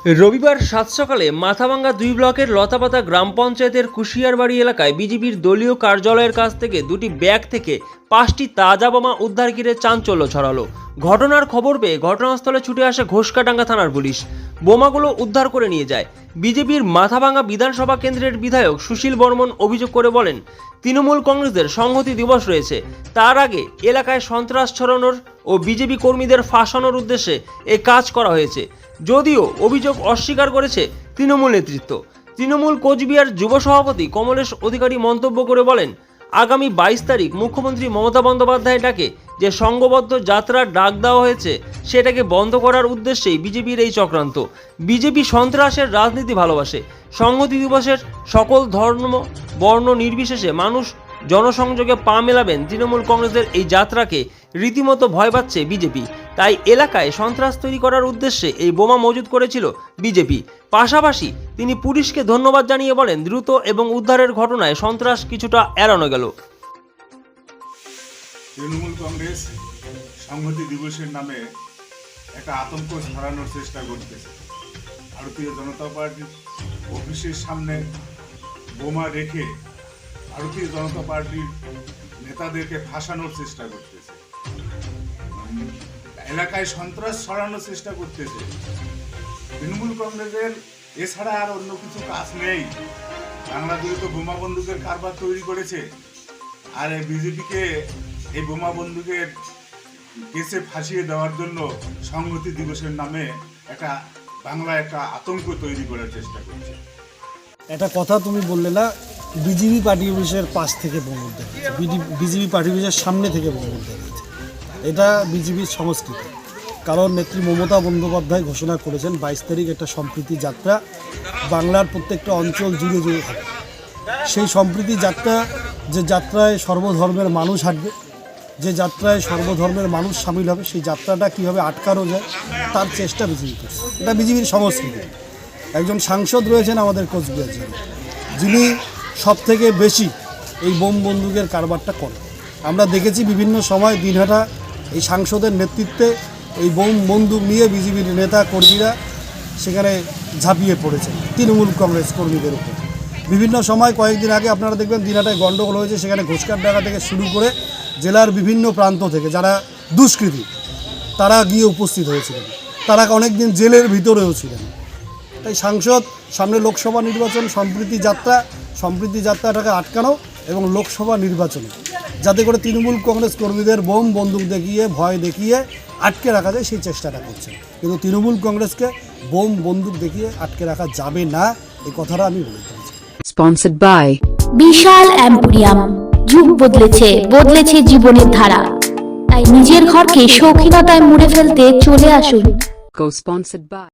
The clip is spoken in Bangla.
রবিবার সাত সকালে মাথাভাঙ্গা ২ ব্লকের লতাপাতা গ্রাম পঞ্চায়েতের কুশিয়ারবাড়ি এলাকায় বিজেপির দলীয় কার্যালয়ের কাছ থেকে দুটি ব্যাগ থেকে ৫টি তাজা বোমা উদ্ধার ঘিরে চাঞ্চল্য ছড়ালো। ঘটনার খবর পেয়ে ঘটনাস্থলে ছুটে আসে ঘোষকাডাঙ্গা থানার পুলিশ। বোমাগুলো উদ্ধার করে নিয়ে যায়। বিজেপির মাথাভাঙ্গা বিধানসভা কেন্দ্রের বিধায়ক সুশীল বর্মন অভিযোগ করে বলেন, তৃণমূল কংগ্রেসের সংহতি দিবস রয়েছে, তার আগে এলাকায় সন্ত্রাস ছড়ানোর ও বিজেপি কর্মীদের ফাঁসানোর উদ্দেশ্যে এ কাজ করা হয়েছে। যদিও অভিযোগ অস্বীকার করেছে তৃণমূল নেতৃত্ব। তৃণমূল কোচবিহার যুব সভাপতি কমলেশ অধিকারী মন্তব্য করে বলেন, আগামী ২২ তারিখ মুখ্যমন্ত্রী মমতা বন্দ্যোপাধ্যায় ডাকে যে সংঘবদ্ধ যাত্রার ডাক দেওয়া হয়েছে সেটাকে বন্ধ করার উদ্দেশ্যেই বিজেপির এই চক্রান্ত। বিজেপি সন্ত্রাসের রাজনীতি ভালোবাসে। সংহতি দিবসের সকল ধর্ম বর্ণ নির্বিশেষে মানুষ জনসংযোগে পা মেলাবেন তৃণমূল কংগ্রেসের এই যাত্রাকে রীতিমতো ভয় পাচ্ছে বিজেপি। তাই এলাকায় সন্ত্রাস তৈরি করার উদ্দেশ্যে এই বোমা মজুত করেছিল বিজেপি। পাশাপাশি তিনি পুলিশকে ধন্যবাদ জানিয়ে বলেন, দ্রুত এবং উদ্ধারের ঘটনায় সন্ত্রাস কিছুটা এড়ানো গেল। তৃণমূল কংগ্রেস সংহতি দিবসের নামে একটা আতঙ্ক ছড়ানোর চেষ্টা করতেছে। ভারতীয় জনতা পার্টির অফিসের সামনে বোমা রেখে ভারতীয় জনতা পার্টির নেতাদেরকে ফাঁসানোর চেষ্টা করতেছে, এলাকায় সন্ত্রাস ছড়ানোর চেষ্টা করতেছে। তৃণমূল কংগ্রেসের এছাড়া আর অন্য কিছু কাজ নেই। বাংলা জুড়ে তো বোমা বন্দুকের কারবার তৈরি করেছে, আর বিজেপিকে এই বোমা বন্দুকের কেসে ফাঁসিয়ে দেওয়ার জন্য সংহতি দিবসের নামে একটা আতঙ্ক তৈরি করার চেষ্টা করছে। একটা কথা তুমি বললে না, বিজেপি পার্টি অফিসের পাশ থেকে বোম উদ্ধার হয়েছে, বিজেপি পার্টি অফিসের সামনে থেকে বোম উদ্ধার হয়েছে। এটা বিজেপির সংস্কৃতি। কারণ নেত্রী মমতা বন্দ্যোপাধ্যায় ঘোষণা করেছেন ২২ তারিখ একটা সম্প্রীতি যাত্রা বাংলার প্রত্যেকটা অঞ্চল জুড়ে জুড়ে হবে। সেই সম্প্রীতি যাত্রা, যে যাত্রায় সর্বধর্মের মানুষ হাঁটবে, যে যাত্রায় সর্বধর্মের মানুষ সামিল হবে, সেই যাত্রাটা কীভাবে আটকানো যায় তার চেষ্টা বিজেপি করছে। এটা বিজেপির সংস্কৃতি। একজন সাংসদ রয়েছেন আমাদের কোচবিহার জেলায়, যিনি সবথেকে বেশি এই বোম বন্দুকের কারবারটা করেন। আমরা দেখেছি বিভিন্ন সময় দিনহাটা এই সাংসদের নেতৃত্বে এই বোম বন্দুক নিয়ে বিজেপির নেতা কর্মীরা সেখানে ঝাঁপিয়ে পড়েছেন তৃণমূল কংগ্রেস কর্মীদের উপর। বিভিন্ন সময় কয়েকদিন আগে আপনারা দেখবেন দিনহাটায় গণ্ডগোল হয়েছে, সেখানে ঘোষকাডাঙ্গা থেকে শুরু করে জেলার বিভিন্ন প্রান্ত থেকে যারা দুষ্কৃতী তারা গিয়ে উপস্থিত হয়েছিলেন। তারা অনেক দিন জেলের ভিতরেও ছিলেন। তাই সাংসদ সামনে লোকসভা নির্বাচন, সম্প্রীতি যাত্রাটাকে আটকানো এবং লোকসভা নির্বাচনে যাতে করে তৃণমূল কংগ্রেস কর্মীদের বোম বন্দুক দেখিয়ে ভয় দেখিয়ে আটকে রাখা যায় সেই চেষ্টাটা করছে। কিন্তু তৃণমূল কংগ্রেসকে বোম বন্দুক দেখিয়ে আটকে রাখা যাবে না, এই কথাটা আমি বলতে চাই। Sponsored by Bishal emporium. যুগ বদলেছে জীবনের ধারা। তাই নিজের ঘরকে শৌখিনতায় মুড়ে ফেলতে চলে আসুন। co-sponsored by